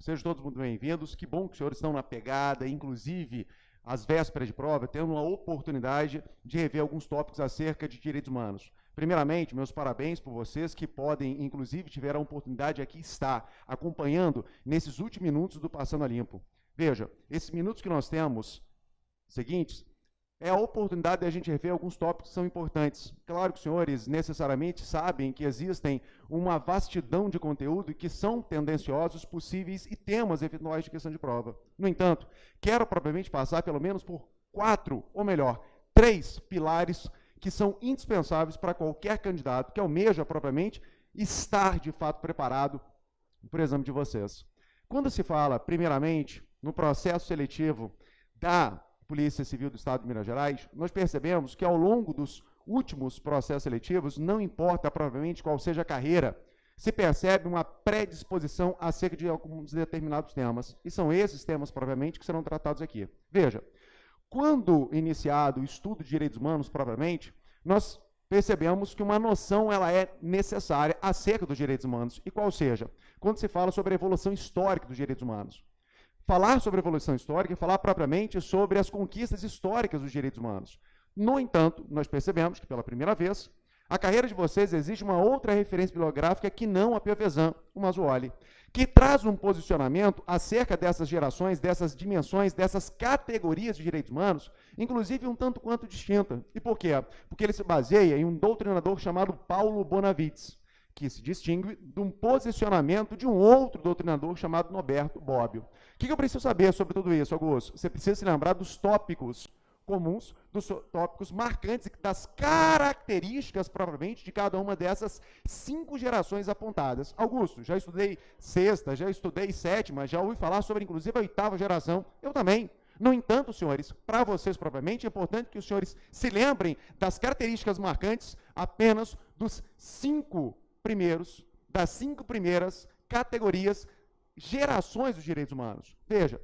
Sejam todos muito bem-vindos. Que bom que os senhores estão na pegada, inclusive às vésperas de prova, tendo uma oportunidade de rever alguns tópicos acerca de direitos humanos. Primeiramente, meus parabéns por vocês que podem, inclusive, tiveram a oportunidade de aqui estar acompanhando nesses últimos minutos do Passando a Limpo. Veja, esses minutos que nós temos seguintes é a oportunidade de a gente rever alguns tópicos que são importantes. Claro que os senhores necessariamente sabem que existem uma vastidão de conteúdo que são tendenciosos, possíveis e temas eventuais de questão de prova. No entanto, quero propriamente passar pelo menos por 4, ou melhor, 3 pilares que são indispensáveis para qualquer candidato que almeja propriamente estar de fato preparado para o exame de vocês. Quando se fala, primeiramente, no processo seletivo da Polícia Civil do Estado de Minas Gerais, nós percebemos que ao longo dos últimos processos seletivos, não importa provavelmente qual seja a carreira, se percebe uma predisposição acerca de alguns determinados temas. E são esses temas, provavelmente, que serão tratados aqui. Veja, quando iniciado o estudo de direitos humanos, propriamente, nós percebemos que uma noção ela é necessária acerca dos direitos humanos. E qual seja? Quando se fala sobre a evolução histórica dos direitos humanos. Falar sobre a evolução histórica é falar propriamente sobre as conquistas históricas dos direitos humanos. No entanto, nós percebemos que, pela primeira vez, a carreira de vocês existe uma outra referência bibliográfica que não a Piovesan, o Mazzuoli, que traz um posicionamento acerca dessas gerações, dessas dimensões, dessas categorias de direitos humanos, inclusive um tanto quanto distinta. E por quê? Porque ele se baseia em um doutrinador chamado Paulo Bonavides, que se distingue de um posicionamento de um outro doutrinador chamado Norberto Bobbio. O que eu preciso saber sobre tudo isso, Augusto? Você precisa se lembrar dos tópicos comuns, dos tópicos marcantes, das características, propriamente, de cada uma dessas 5 gerações apontadas. Augusto, já estudei 6ª, já estudei 7ª, já ouvi falar sobre, inclusive, a 8ª geração. Eu também. No entanto, senhores, para vocês, propriamente, é importante que os senhores se lembrem das características marcantes apenas dos 5 primeiros, das 5 primeiras categorias, gerações dos direitos humanos. Veja,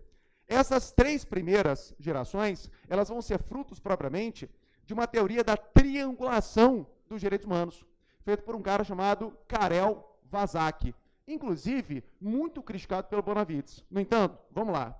essas 3 primeiras gerações, elas vão ser frutos, propriamente, de uma teoria da triangulação dos direitos humanos, feito por um cara chamado Karel Vazak, inclusive, muito criticado pelo Bonavides. No entanto, vamos lá.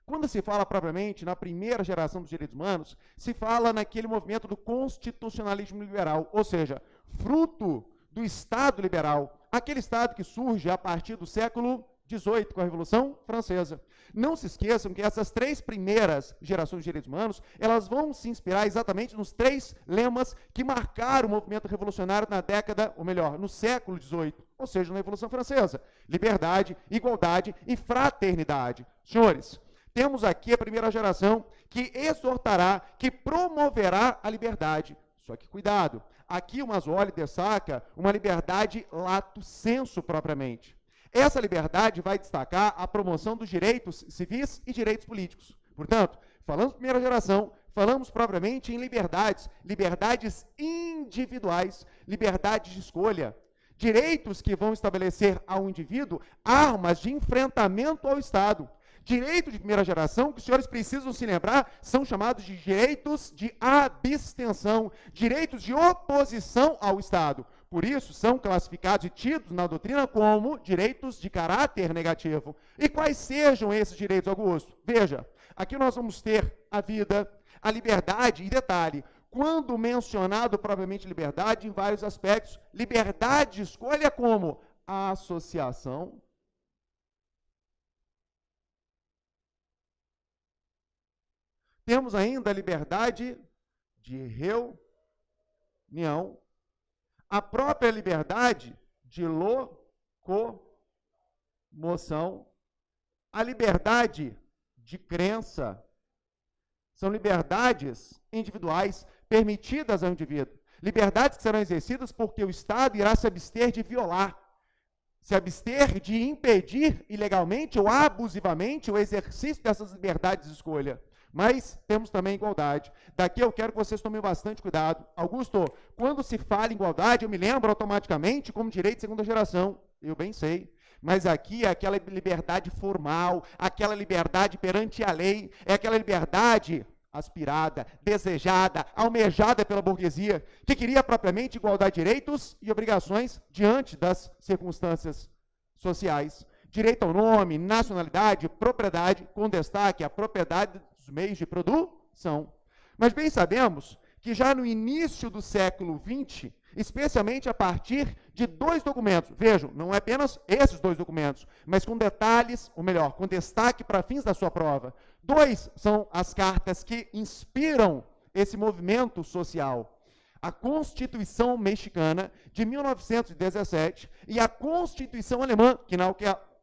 Quando se fala propriamente na primeira geração dos direitos humanos, se fala naquele movimento do constitucionalismo liberal, ou seja, fruto do Estado liberal, aquele Estado que surge a partir do século XVIII, com a Revolução Francesa. Não se esqueçam que essas 3 primeiras gerações de direitos humanos, elas vão se inspirar exatamente nos 3 lemas que marcaram o movimento revolucionário na década, ou melhor, no século XVIII, ou seja, na Revolução Francesa. Liberdade, igualdade e fraternidade. Senhores, temos aqui a primeira geração que exortará, que promoverá a liberdade. Só que cuidado, aqui o Mazzuoli destaca uma liberdade lato sensu propriamente. Essa liberdade vai destacar a promoção dos direitos civis e direitos políticos. Portanto, falamos primeira geração, falamos propriamente em liberdades, liberdades individuais, liberdades de escolha, direitos que vão estabelecer ao indivíduo armas de enfrentamento ao Estado. Direito de primeira geração, que os senhores precisam se lembrar, são chamados de direitos de abstenção, direitos de oposição ao Estado. Por isso, são classificados e tidos na doutrina como direitos de caráter negativo. E quais sejam esses direitos, Augusto? Veja, aqui nós vamos ter a vida, a liberdade, e detalhe, quando mencionado propriamente liberdade, em vários aspectos, liberdade de escolha como a associação, temos ainda a liberdade de reunião, a própria liberdade de locomoção, a liberdade de crença. São liberdades individuais permitidas ao indivíduo. Liberdades que serão exercidas porque o Estado irá se abster de violar, se abster de impedir ilegalmente ou abusivamente o exercício dessas liberdades de escolha. Mas temos também igualdade. Daqui eu quero que vocês tomem bastante cuidado. Augusto, quando se fala em igualdade, eu me lembro automaticamente como direito de segunda geração. Eu bem sei. Mas aqui é aquela liberdade formal, aquela liberdade perante a lei, é aquela liberdade aspirada, desejada, almejada pela burguesia, que queria propriamente igualdade de direitos e obrigações diante das circunstâncias sociais. direito ao nome, nacionalidade, propriedade, com destaque à propriedade dos meios de produção. Mas bem sabemos que já no início do século XX, especialmente a partir de 2 documentos, vejam, não é apenas esses 2 documentos, mas com detalhes, ou melhor, com destaque para fins da sua prova. 2 são as cartas que inspiram esse movimento social. A Constituição Mexicana, de 1917, e a Constituição Alemã, que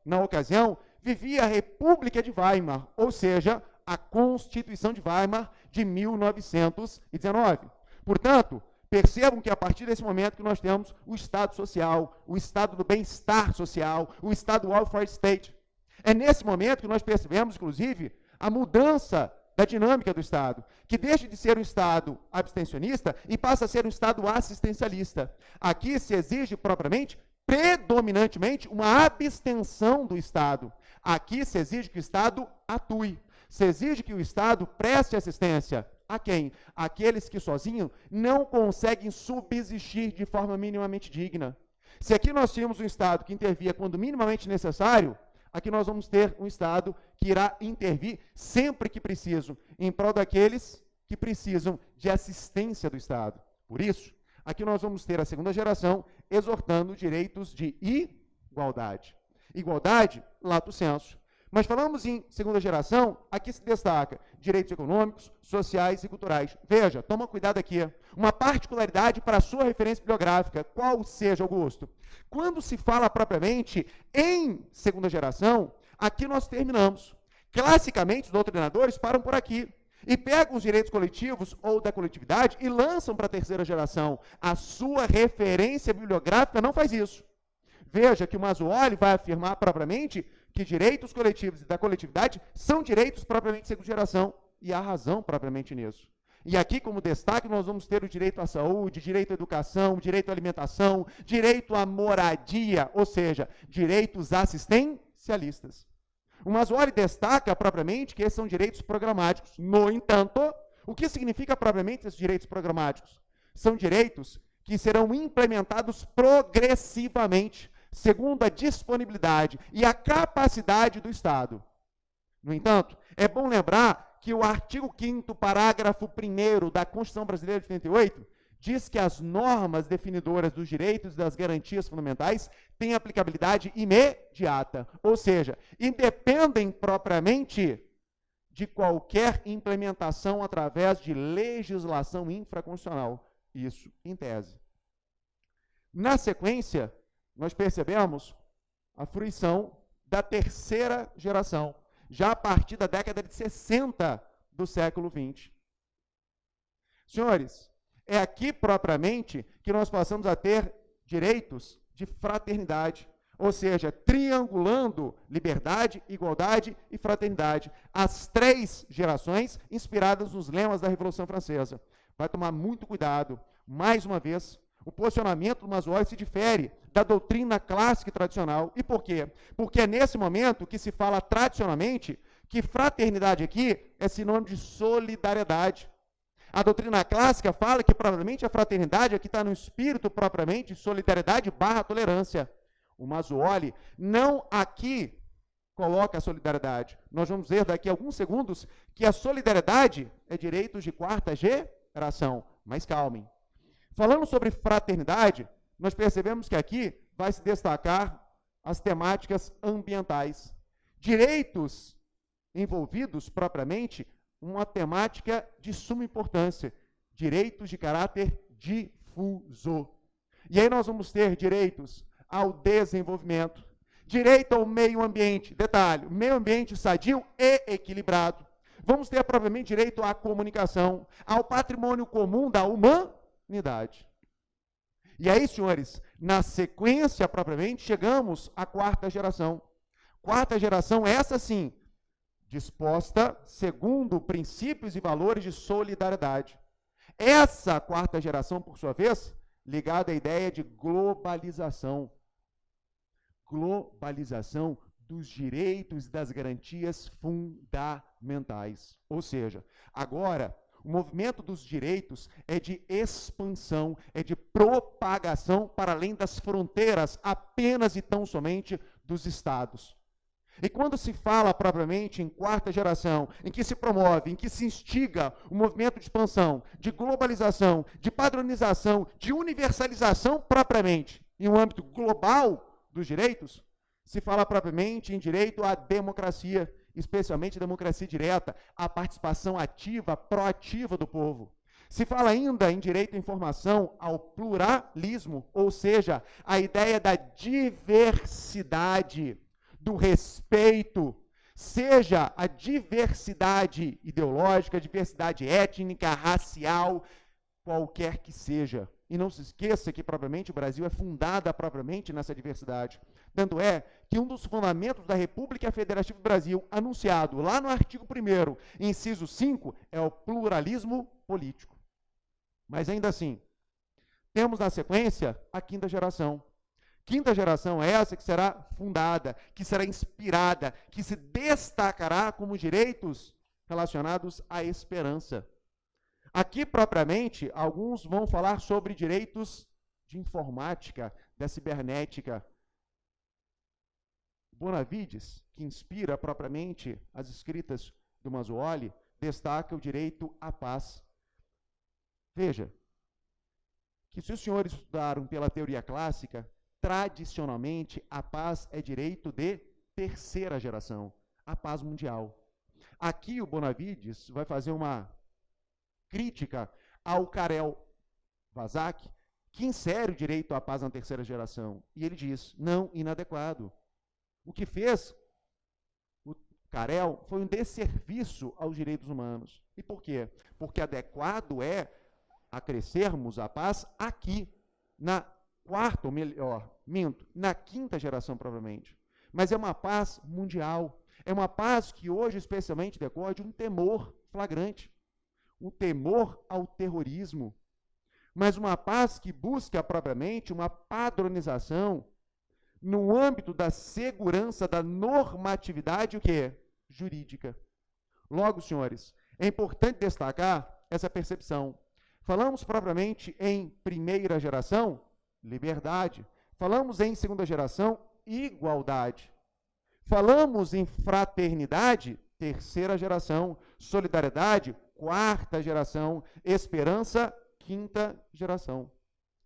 na ocasião vivia a República de Weimar, ou seja, a Constituição de Weimar de 1919. Portanto, percebam que a partir desse momento que nós temos o Estado social, o Estado do bem-estar social, o Estado welfare state. É nesse momento que nós percebemos, inclusive, a mudança da dinâmica do Estado, que deixa de ser um Estado abstencionista e passa a ser um Estado assistencialista. Aqui se exige propriamente, predominantemente, uma abstenção do Estado. Aqui se exige que o Estado atue. Se exige que o Estado preste assistência. A quem? Aqueles que sozinhos não conseguem subsistir de forma minimamente digna. Se aqui nós tínhamos um Estado que intervia quando minimamente necessário, aqui nós vamos ter um Estado que irá intervir sempre que preciso, em prol daqueles que precisam de assistência do Estado. Por isso, aqui nós vamos ter a segunda geração exortando direitos de igualdade. Igualdade, lato sensu. Mas falamos em segunda geração, aqui se destaca direitos econômicos, sociais e culturais. Veja, toma cuidado aqui. Uma particularidade para a sua referência bibliográfica, qual seja, Augusto? Quando se fala propriamente em segunda geração, aqui nós terminamos. Classicamente, os doutrinadores param por aqui e pegam os direitos coletivos ou da coletividade e lançam para a terceira geração. A sua referência bibliográfica não faz isso. Veja que o Mazzuoli vai afirmar propriamente que direitos coletivos e da coletividade são direitos propriamente de segunda geração, e há razão propriamente nisso. E aqui, como destaque, nós vamos ter o direito à saúde, direito à educação, direito à alimentação, direito à moradia, ou seja, direitos assistencialistas. O Mazzuoli destaca propriamente que esses são direitos programáticos. No entanto, o que significa propriamente esses direitos programáticos? São direitos que serão implementados progressivamente, segundo a disponibilidade e a capacidade do Estado. No entanto, é bom lembrar que o artigo 5º, parágrafo 1º da Constituição Brasileira de 88, diz que as normas definidoras dos direitos e das garantias fundamentais têm aplicabilidade imediata, ou seja, independem propriamente de qualquer implementação através de legislação infraconstitucional. Isso em tese. Na sequência, nós percebemos a fruição da terceira geração, já a partir da década de 60 do século XX. Senhores, é aqui propriamente que nós passamos a ter direitos de fraternidade, ou seja, triangulando liberdade, igualdade e fraternidade, as 3 gerações inspiradas nos lemas da Revolução Francesa. Vai tomar muito cuidado, mais uma vez, o posicionamento do Mazzuoli se difere da doutrina clássica e tradicional. E por quê? Porque é nesse momento que se fala tradicionalmente que fraternidade aqui é sinônimo de solidariedade. A doutrina clássica fala que provavelmente a fraternidade aqui está no espírito propriamente de solidariedade / tolerância. O Mazzuoli não aqui coloca a solidariedade. Nós vamos ver daqui a alguns segundos que a solidariedade é direitos de 4ª geração. Mas calmem. Falando sobre fraternidade, nós percebemos que aqui vai se destacar as temáticas ambientais. Direitos envolvidos propriamente uma temática de suma importância, direitos de caráter difuso. E aí nós vamos ter direitos ao desenvolvimento, direito ao meio ambiente, detalhe, meio ambiente sadio e equilibrado. Vamos ter propriamente direito à comunicação, ao patrimônio comum da humanidade. E aí, senhores, na sequência propriamente, chegamos à 4ª geração. 4ª geração, essa sim, disposta segundo princípios e valores de solidariedade. Essa 4ª geração, por sua vez, ligada à ideia de globalização. Globalização dos direitos e das garantias fundamentais. Ou seja, agora, o movimento dos direitos é de expansão, é de propagação para além das fronteiras apenas e tão somente dos Estados. E quando se fala propriamente em quarta geração, em que se promove, em que se instiga o movimento de expansão, de globalização, de padronização, de universalização propriamente, em um âmbito global dos direitos, se fala propriamente em direito à democracia, especialmente a democracia direta, a participação ativa, proativa do povo. Se fala ainda em direito à informação, ao pluralismo, ou seja, a ideia da diversidade, do respeito, seja a diversidade ideológica, a diversidade étnica, racial, qualquer que seja. E não se esqueça que, propriamente, o Brasil é fundado propriamente nessa diversidade. Tanto é que um dos fundamentos da República Federativa do Brasil, anunciado lá no artigo 1º, inciso 5, é o pluralismo político. Mas ainda assim, temos na sequência a quinta geração. Quinta geração é essa que será fundada, que será inspirada, que se destacará como direitos relacionados à esperança. Aqui, propriamente, alguns vão falar sobre direitos de informática, da cibernética. Bonavides, que inspira propriamente as escritas do Mazzuoli, destaca o direito à paz. Veja, que se os senhores estudaram pela teoria clássica, tradicionalmente, a paz é direito de terceira geração, a paz mundial. Aqui o Bonavides vai fazer uma crítica ao Karel Vazak, que insere o direito à paz na terceira geração. E ele diz, não, inadequado. O que fez o Karel foi um desserviço aos direitos humanos. E por quê? Porque adequado é acrescermos a paz aqui, na quarta, ou melhor, na quinta geração, provavelmente. Mas é uma paz mundial. É uma paz que hoje, especialmente, decorre de um temor flagrante. Um temor ao terrorismo. Mas uma paz que busca, propriamente, uma padronização no âmbito da segurança, da normatividade, o que? Jurídica. Logo, senhores, é importante destacar essa percepção. Falamos propriamente em primeira geração, liberdade. Falamos em segunda geração, igualdade. Falamos em fraternidade, terceira geração. Solidariedade, quarta geração. Esperança, quinta geração.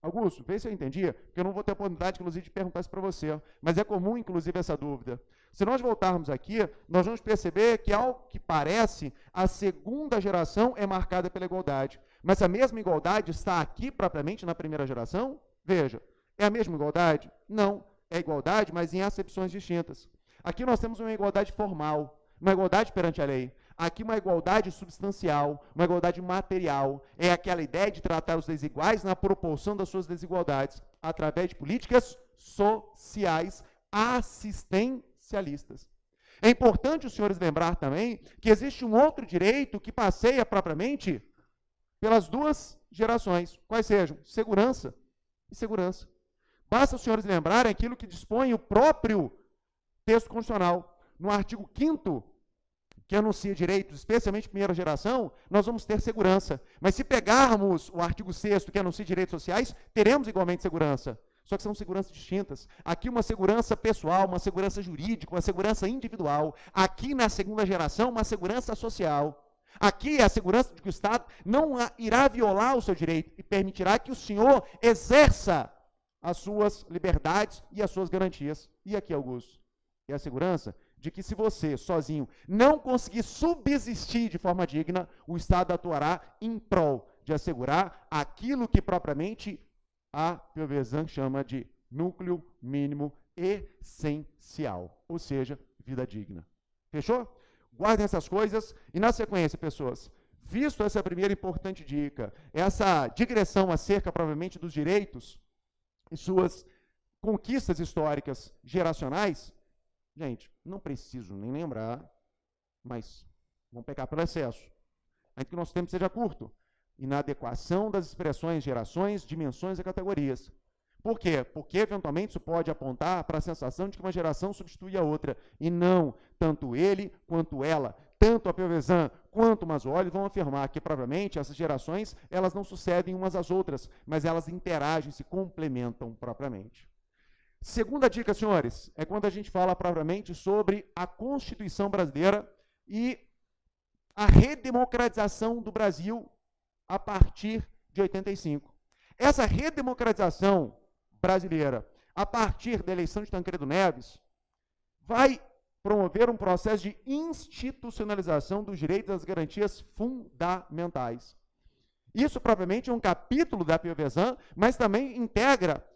Augusto, vê se eu entendia, porque eu não vou ter oportunidade, inclusive, de perguntar isso para você, mas é comum, inclusive, essa dúvida. Se nós voltarmos aqui, nós vamos perceber que, ao que parece, a segunda geração é marcada pela igualdade. Mas a mesma igualdade está aqui, propriamente, na primeira geração? Veja, é a mesma igualdade? Não, é igualdade, mas em acepções distintas. Aqui nós temos uma igualdade formal, uma igualdade perante a lei. Aqui uma igualdade substancial, uma igualdade material. É aquela ideia de tratar os desiguais na proporção das suas desigualdades, através de políticas sociais assistencialistas. É importante os senhores lembrar também que existe um outro direito que passeia propriamente pelas duas gerações. Quais sejam? Segurança e segurança. Basta os senhores lembrarem aquilo que dispõe o próprio texto constitucional. No artigo 5º, que anuncia direitos, especialmente primeira geração, nós vamos ter segurança. Mas se pegarmos o artigo 6º, que anuncia direitos sociais, teremos igualmente segurança. Só que são seguranças distintas. Aqui uma segurança pessoal, uma segurança jurídica, uma segurança individual. Aqui na segunda geração, uma segurança social. Aqui é a segurança de que o Estado não irá violar o seu direito e permitirá que o senhor exerça as suas liberdades e as suas garantias. E aqui, Augusto, é a segurança de que se você, sozinho, não conseguir subsistir de forma digna, o Estado atuará em prol de assegurar aquilo que propriamente a Piovesan chama de núcleo mínimo essencial, ou seja, vida digna. Fechou? Guardem essas coisas e, na sequência, pessoas, visto essa primeira importante dica, essa digressão acerca, provavelmente, dos direitos e suas conquistas históricas geracionais, gente, não preciso nem lembrar, mas vamos pecar pelo excesso. Ainda que o nosso tempo seja curto. Inadequação das expressões, gerações, dimensões e categorias. Por quê? Porque, eventualmente, isso pode apontar para a sensação de que uma geração substitui a outra. E não, tanto ele quanto ela, tanto a Piovesan quanto o Mazzuoli vão afirmar que, provavelmente, essas gerações, elas não sucedem umas às outras, mas elas interagem, se complementam propriamente. Segunda dica, senhores, é quando a gente fala propriamente sobre a Constituição brasileira e a redemocratização do Brasil a partir de 85. Essa redemocratização brasileira, a partir da eleição de Tancredo Neves, vai promover um processo de institucionalização dos direitos e das garantias fundamentais. Isso, propriamente, é um capítulo da Piovesan, mas também integra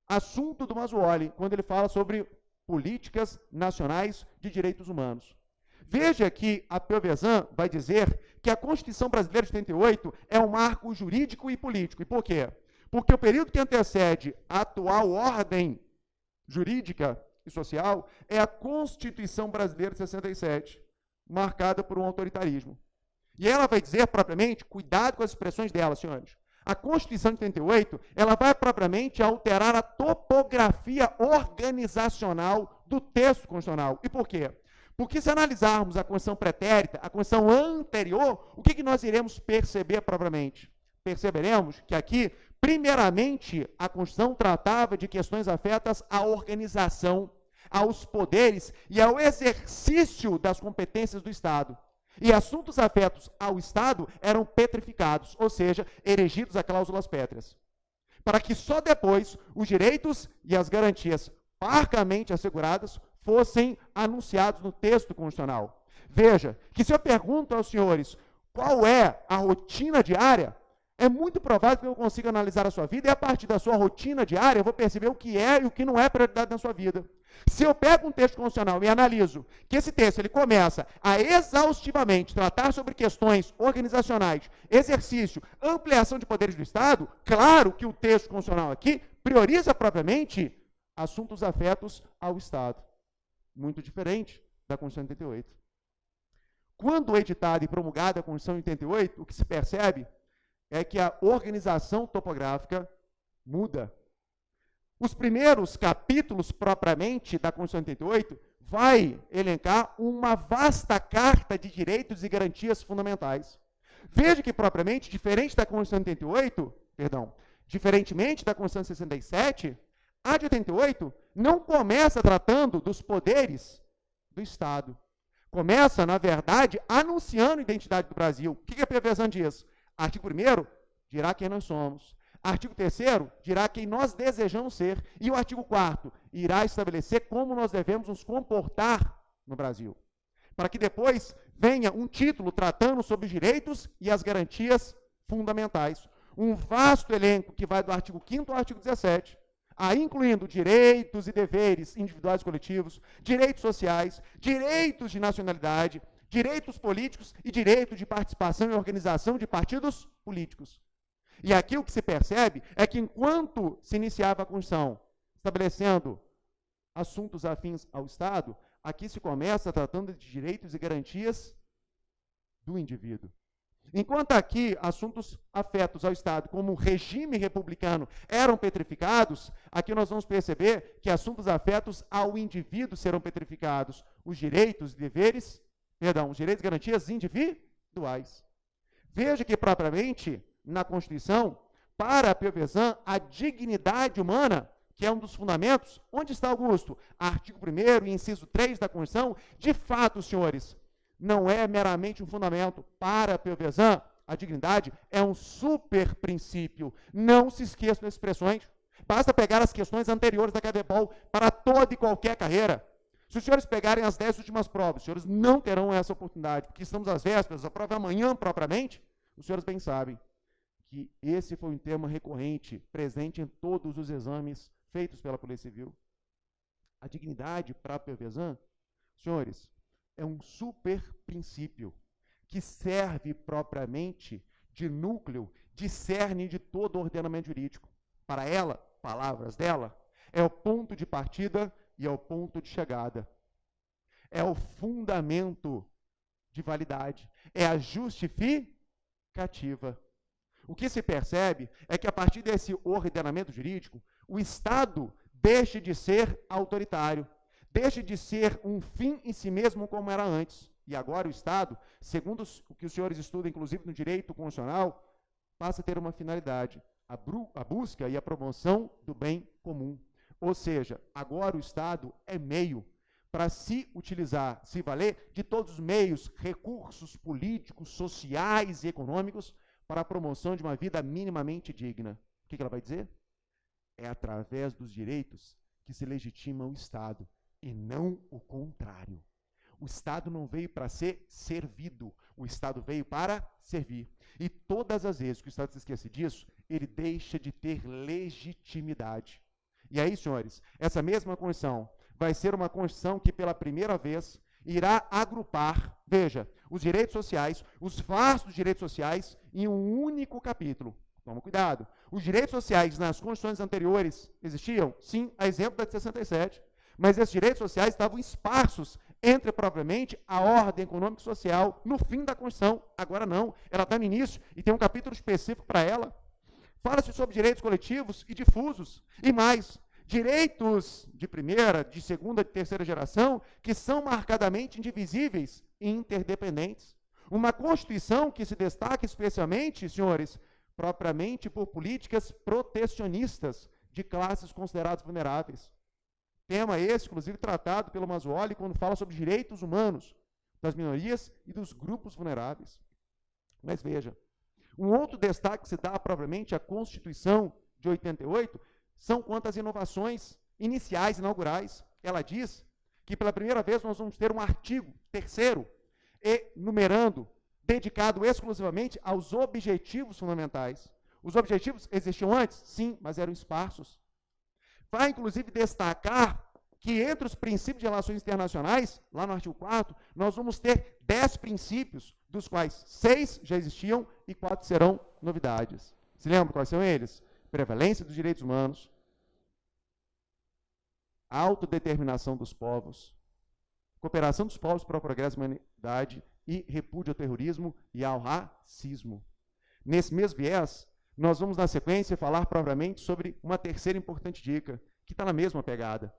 assunto do Mazzuoli, quando ele fala sobre políticas nacionais de direitos humanos. Veja que a Piovesan vai dizer que a Constituição Brasileira de 88 é um marco jurídico e político. E por quê? Porque o período que antecede a atual ordem jurídica e social é a Constituição Brasileira de 67, marcada por um autoritarismo. E ela vai dizer, propriamente, cuidado com as expressões dela, senhores. A Constituição de 88, ela vai propriamente alterar a topografia organizacional do texto constitucional. E por quê? Porque se analisarmos a Constituição pretérita, a Constituição anterior, o que nós iremos perceber propriamente? Perceberemos que aqui, primeiramente, a Constituição tratava de questões afetas à organização, aos poderes e ao exercício das competências do Estado. E assuntos afetos ao Estado eram petrificados, ou seja, erigidos a cláusulas pétreas. Para que só depois os direitos e as garantias parcamente asseguradas fossem anunciados no texto constitucional. Veja, que se eu pergunto aos senhores qual é a rotina diária, é muito provável que eu consiga analisar a sua vida e a partir da sua rotina diária eu vou perceber o que é e o que não é prioridade na sua vida. Se eu pego um texto constitucional e analiso que esse texto ele começa a exaustivamente tratar sobre questões organizacionais, exercício, ampliação de poderes do Estado, claro que o texto constitucional aqui prioriza propriamente assuntos afetos ao Estado. Muito diferente da Constituição de 88. Quando editada e promulgada a Constituição de 88, o que se percebe é que a organização topográfica muda. Os primeiros capítulos, propriamente, da Constituição de 88, vai elencar uma vasta carta de direitos e garantias fundamentais. Veja que, propriamente, diferentemente da Constituição de 67, a de 88 não começa tratando dos poderes do Estado. Começa, na verdade, anunciando a identidade do Brasil. O que a Piovesan diz? Artigo 1º dirá quem nós somos. Artigo 3º dirá quem nós desejamos ser. E o artigo 4º irá estabelecer como nós devemos nos comportar no Brasil. Para que depois venha um título tratando sobre os direitos e as garantias fundamentais. Um vasto elenco que vai do artigo 5º ao artigo 17, aí incluindo direitos e deveres individuais e coletivos, direitos sociais, direitos de nacionalidade, direitos políticos e direito de participação e organização de partidos políticos. E aqui o que se percebe é que enquanto se iniciava a Constituição estabelecendo assuntos afins ao Estado, aqui se começa tratando de direitos e garantias do indivíduo. Enquanto aqui assuntos afetos ao Estado, como o regime republicano, eram petrificados, aqui nós vamos perceber que assuntos afetos ao indivíduo serão petrificados. Os direitos e deveres, os direitos e garantias individuais. Veja que, propriamente, na Constituição, para a Piovesan, a dignidade humana, que é um dos fundamentos, onde está, Augusto? Artigo 1º, inciso 3 da Constituição, de fato, senhores, não é meramente um fundamento. Para a Piovesan, a dignidade é um super princípio. Não se esqueçam das expressões. Basta pegar as questões anteriores da CADEPOL para toda e qualquer carreira. Se os senhores pegarem as 10 últimas provas, os senhores não terão essa oportunidade, porque estamos às vésperas, a prova é amanhã propriamente, os senhores bem sabem que esse foi um tema recorrente, presente em todos os exames feitos pela Polícia Civil. A dignidade para a Piovesan, senhores, é um super princípio que serve propriamente de núcleo, de cerne de todo o ordenamento jurídico. Para ela, palavras dela, é o ponto de partida e é o ponto de chegada. É o fundamento de validade. É a justificativa. O que se percebe é que, a partir desse ordenamento jurídico, o Estado deixa de ser autoritário, deixa de ser um fim em si mesmo como era antes. E agora o Estado, segundo o que os senhores estudam, inclusive no direito constitucional, passa a ter uma finalidade, a busca e a promoção do bem comum. Ou seja, agora o Estado é meio para se utilizar, se valer de todos os meios, recursos políticos, sociais e econômicos para a promoção de uma vida minimamente digna. O que ela vai dizer? É através dos direitos que se legitima o Estado, e não o contrário. O Estado não veio para ser servido, o Estado veio para servir. E todas as vezes que o Estado se esquece disso, ele deixa de ter legitimidade. E aí, senhores, essa mesma Constituição vai ser uma Constituição que, pela primeira vez, irá agrupar, veja, os direitos sociais, os vastos direitos sociais, em um único capítulo. Toma cuidado. Os direitos sociais nas Constituições anteriores existiam? Sim, a exemplo da de 67. Mas esses direitos sociais estavam esparsos entre, propriamente, a ordem econômica e social no fim da Constituição. Agora não, ela está no início e tem um capítulo específico para ela. Fala-se sobre direitos coletivos e difusos, e mais, direitos de primeira, de segunda, de terceira geração, que são marcadamente indivisíveis e interdependentes. Uma Constituição que se destaca especialmente, senhores, propriamente por políticas protecionistas de classes consideradas vulneráveis. Tema esse, inclusive, tratado pelo Mazzuoli quando fala sobre direitos humanos das minorias e dos grupos vulneráveis. Mas veja, um outro destaque que se dá propriamente à Constituição de 88 são quanto às inovações iniciais, inaugurais. Ela diz que pela primeira vez nós vamos ter um artigo 3º, enumerando, dedicado exclusivamente aos objetivos fundamentais. Os objetivos existiam antes? Sim, mas eram esparsos. Vai, inclusive, destacar que entre os princípios de relações internacionais, lá no artigo 4º, nós vamos ter 10 princípios, dos quais 6 já existiam e 4 serão novidades. Se lembram quais são eles? Prevalência dos direitos humanos, autodeterminação dos povos, cooperação dos povos para o progresso da humanidade e repúdio ao terrorismo e ao racismo. Nesse mesmo viés, nós vamos, na sequência, falar propriamente sobre uma terceira importante dica, que está na mesma pegada.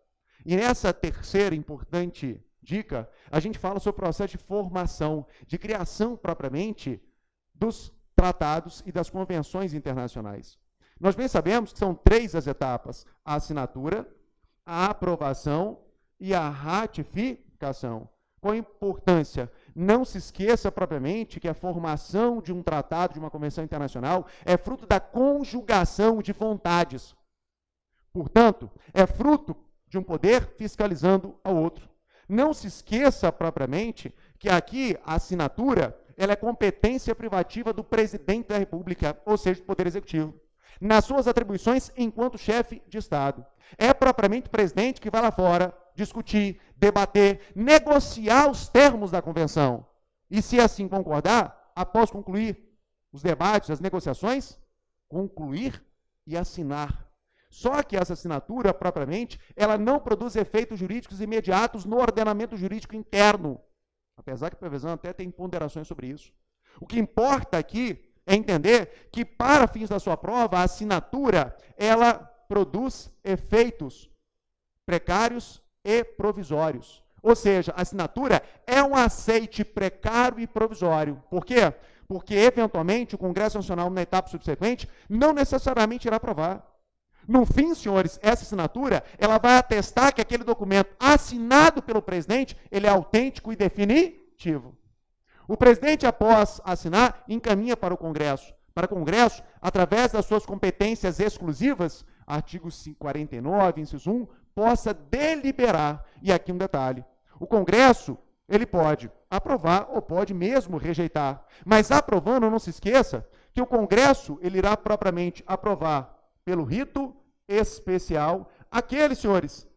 E nessa terceira importante dica, a gente fala sobre o processo de formação, de criação propriamente dos tratados e das convenções internacionais. Nós bem sabemos que são 3 as etapas: a assinatura, a aprovação e a ratificação. Qual a importância? Não se esqueça propriamente que a formação de um tratado, de uma convenção internacional, é fruto da conjugação de vontades. Portanto, é fruto de um poder fiscalizando ao outro. Não se esqueça propriamente que aqui a assinatura ela é competência privativa do presidente da República, ou seja, do Poder Executivo, nas suas atribuições enquanto chefe de Estado. É propriamente o presidente que vai lá fora discutir, debater, negociar os termos da convenção. E, se assim concordar, após concluir os debates, as negociações, concluir e assinar. Só que essa assinatura, propriamente, ela não produz efeitos jurídicos imediatos no ordenamento jurídico interno, apesar que a previsão até tem ponderações sobre isso. O que importa aqui é entender que, para fins da sua prova, a assinatura, ela produz efeitos precários e provisórios. Ou seja, a assinatura é um aceite precário e provisório. Por quê? Porque, eventualmente, o Congresso Nacional, na etapa subsequente, não necessariamente irá aprovar. No fim, senhores, essa assinatura, ela vai atestar que aquele documento assinado pelo presidente, ele é autêntico e definitivo. O presidente, após assinar, encaminha para o Congresso. Para o Congresso, através das suas competências exclusivas, artigo 49, inciso 1, possa deliberar. E aqui um detalhe: o Congresso, ele pode aprovar ou pode mesmo rejeitar. Mas aprovando, não se esqueça que o Congresso, ele irá propriamente aprovar pelo rito especial aquele, senhores,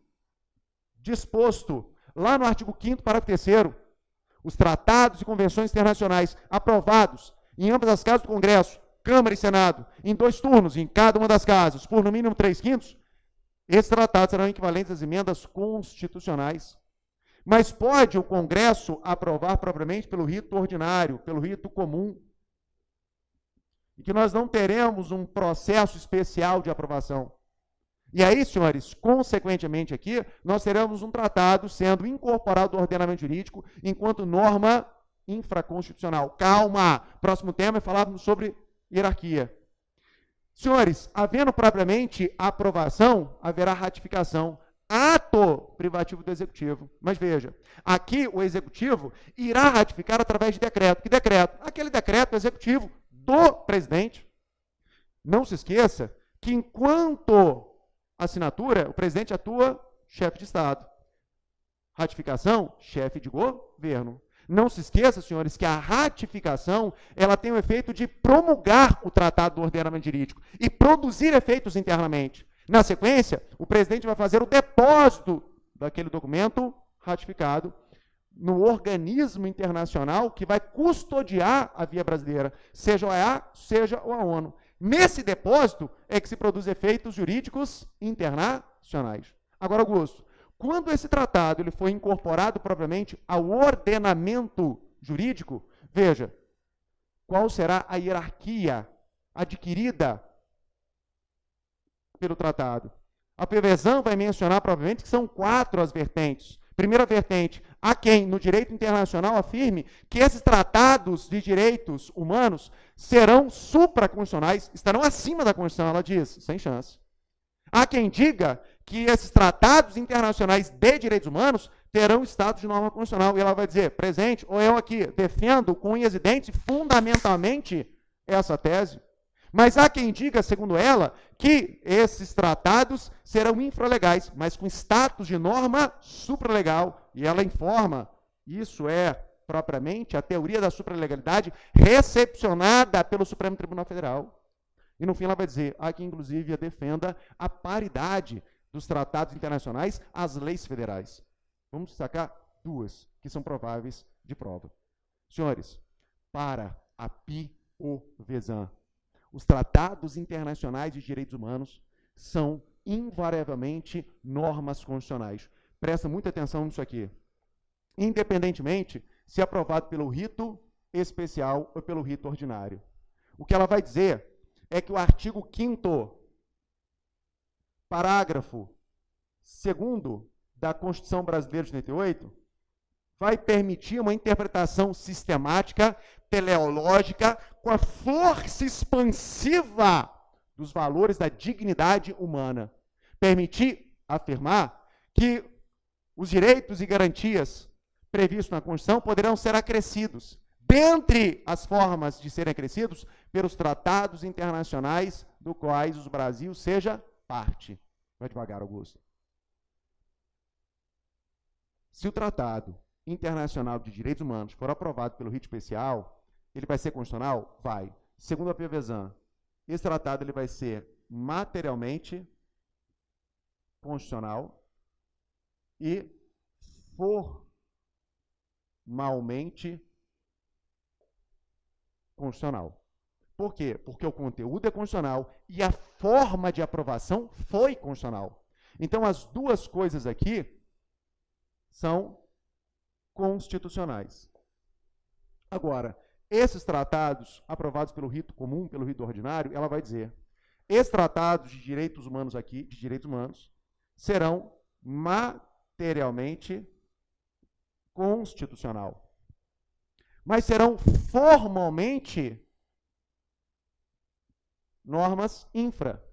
disposto lá no artigo 5º, parágrafo 3º, os tratados e convenções internacionais aprovados em ambas as casas do Congresso, Câmara e Senado, em 2 turnos, em cada uma das casas, por no mínimo 3/5, esses tratados serão equivalentes às emendas constitucionais. Mas pode o Congresso aprovar propriamente pelo rito ordinário, pelo rito comum, e que nós não teremos um processo especial de aprovação. E aí, senhores, consequentemente aqui, nós teremos um tratado sendo incorporado ao ordenamento jurídico enquanto norma infraconstitucional. Calma! Próximo tema é falarmos sobre hierarquia. Senhores, havendo propriamente aprovação, haverá ratificação. Ato privativo do Executivo. Mas veja, aqui o Executivo irá ratificar através de decreto. Que decreto? Aquele decreto executivo do presidente. Não se esqueça que enquanto assinatura, o presidente atua chefe de Estado. Ratificação, chefe de governo. Não se esqueça, senhores, que a ratificação ela tem o efeito de promulgar o Tratado do Ordenamento Jurídico e produzir efeitos internamente. Na sequência, o presidente vai fazer o depósito daquele documento ratificado no organismo internacional que vai custodiar a via brasileira, seja a OEA, seja a ONU. Nesse depósito é que se produz efeitos jurídicos internacionais. Agora, Augusto, quando esse tratado ele foi incorporado propriamente ao ordenamento jurídico, veja, qual será a hierarquia adquirida pelo tratado? A Pevesam vai mencionar provavelmente que são 4 as vertentes. Primeira vertente, há quem no direito internacional afirme que esses tratados de direitos humanos serão supraconstitucionais, estarão acima da Constituição, ela diz, sem chance. Há quem diga que esses tratados internacionais de direitos humanos terão status de norma constitucional, e ela vai dizer, presente, ou eu aqui defendo com unhas e dentes fundamentalmente essa tese. Mas há quem diga, segundo ela, que esses tratados serão infralegais, mas com status de norma supralegal. E ela informa, isso é propriamente a teoria da supralegalidade recepcionada pelo Supremo Tribunal Federal. E no fim ela vai dizer, há quem inclusive defenda a paridade dos tratados internacionais às leis federais. Vamos destacar 2 que são prováveis de prova. Senhores, para a Piovesan, os tratados internacionais de direitos humanos são invariavelmente normas constitucionais. Presta muita atenção nisso aqui. Independentemente se aprovado pelo rito especial ou pelo rito ordinário. O que ela vai dizer é que o artigo 5º, parágrafo 2º da Constituição Brasileira de 88, vai permitir uma interpretação sistemática, teleológica, com a força expansiva dos valores da dignidade humana. Permitir afirmar que os direitos e garantias previstos na Constituição poderão ser acrescidos, dentre as formas de serem acrescidos, pelos tratados internacionais do quais o Brasil seja parte. Vai devagar, Augusto. Se o Tratado Internacional de Direitos Humanos for aprovado pelo rito especial, ele vai ser constitucional? Vai. Segundo a Pevesam, esse tratado ele vai ser materialmente constitucional e formalmente constitucional. Por quê? Porque o conteúdo é constitucional e a forma de aprovação foi constitucional. Então, as 2 coisas aqui são constitucionais. Agora, esses tratados aprovados pelo rito comum, pelo rito ordinário, ela vai dizer, esses tratados de direitos humanos aqui, de direitos humanos, serão materialmente constitucional. Mas serão formalmente normas infra,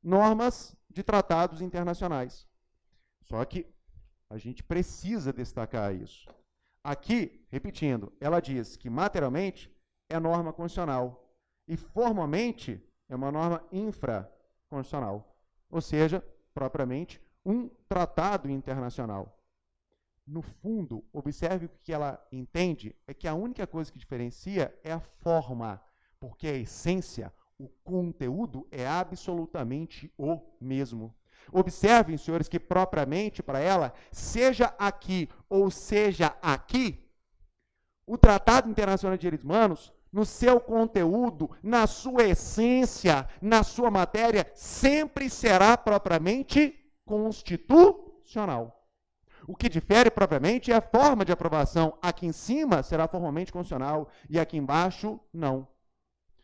normas de tratados internacionais. Só que a gente precisa destacar isso. Aqui, repetindo, ela diz que materialmente é norma constitucional e formalmente é uma norma infraconstitucional, ou seja, propriamente um tratado internacional. No fundo, observe o que ela entende é que a única coisa que diferencia é a forma, porque a essência, o conteúdo é absolutamente o mesmo. Observem, senhores, que propriamente para ela, seja aqui ou seja aqui, o Tratado Internacional de Direitos Humanos, no seu conteúdo, na sua essência, na sua matéria, sempre será propriamente constitucional. O que difere propriamente é a forma de aprovação. Aqui em cima será formalmente constitucional e aqui embaixo não.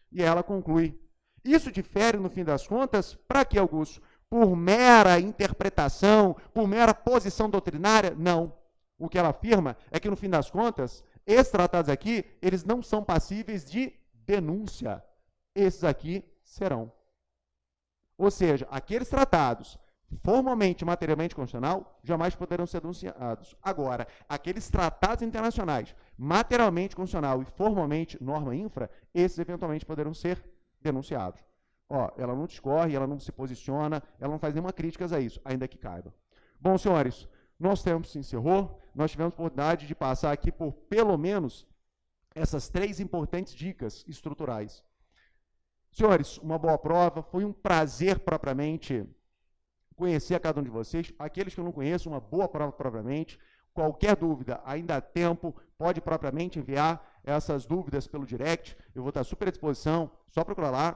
E ela conclui. Isso difere, no fim das contas, para que, Augusto? Por mera interpretação, por mera posição doutrinária? Não. O que ela afirma é que, no fim das contas, esses tratados aqui, eles não são passíveis de denúncia. Esses aqui serão. Ou seja, aqueles tratados formalmente e materialmente constitucional jamais poderão ser denunciados. Agora, aqueles tratados internacionais materialmente constitucional e formalmente norma infra, esses eventualmente poderão ser denunciados. Ó, ela não discorre, ela não se posiciona, ela não faz nenhuma crítica a isso, ainda que caiba. Bom, senhores, nosso tempo se encerrou, nós tivemos a oportunidade de passar aqui por pelo menos essas 3 importantes dicas estruturais. Senhores, uma boa prova, foi um prazer propriamente conhecer a cada um de vocês. Aqueles que eu não conheço, uma boa prova propriamente. Qualquer dúvida, ainda há tempo, pode propriamente enviar essas dúvidas pelo direct. Eu vou estar super à disposição, só procurar lá,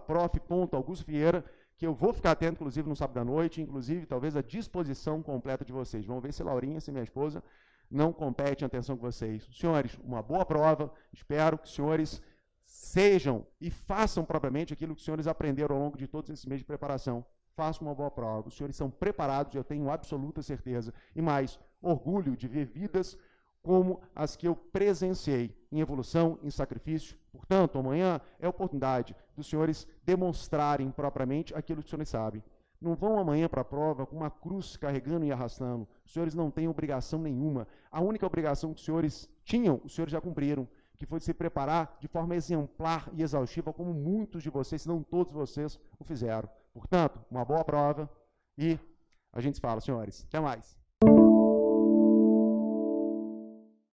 @prof.augustovieira, que eu vou ficar atento, inclusive, no sábado à noite, inclusive, talvez, à disposição completa de vocês. Vamos ver se Laurinha, se minha esposa, não compete em atenção com vocês. Senhores, uma boa prova. Espero que os senhores sejam e façam propriamente aquilo que os senhores aprenderam ao longo de todos esses meses de preparação. Façam uma boa prova. Os senhores são preparados, eu tenho absoluta certeza. E mais, orgulho de ver vidas como as que eu presenciei, em evolução, em sacrifício. Portanto, amanhã é a oportunidade dos senhores demonstrarem propriamente aquilo que os senhores sabem. Não vão amanhã para a prova com uma cruz carregando e arrastando. Os senhores não têm obrigação nenhuma. A única obrigação que os senhores tinham, os senhores já cumpriram, que foi de se preparar de forma exemplar e exaustiva, como muitos de vocês, se não todos vocês, o fizeram. Portanto, uma boa prova e a gente se fala, senhores. Até mais.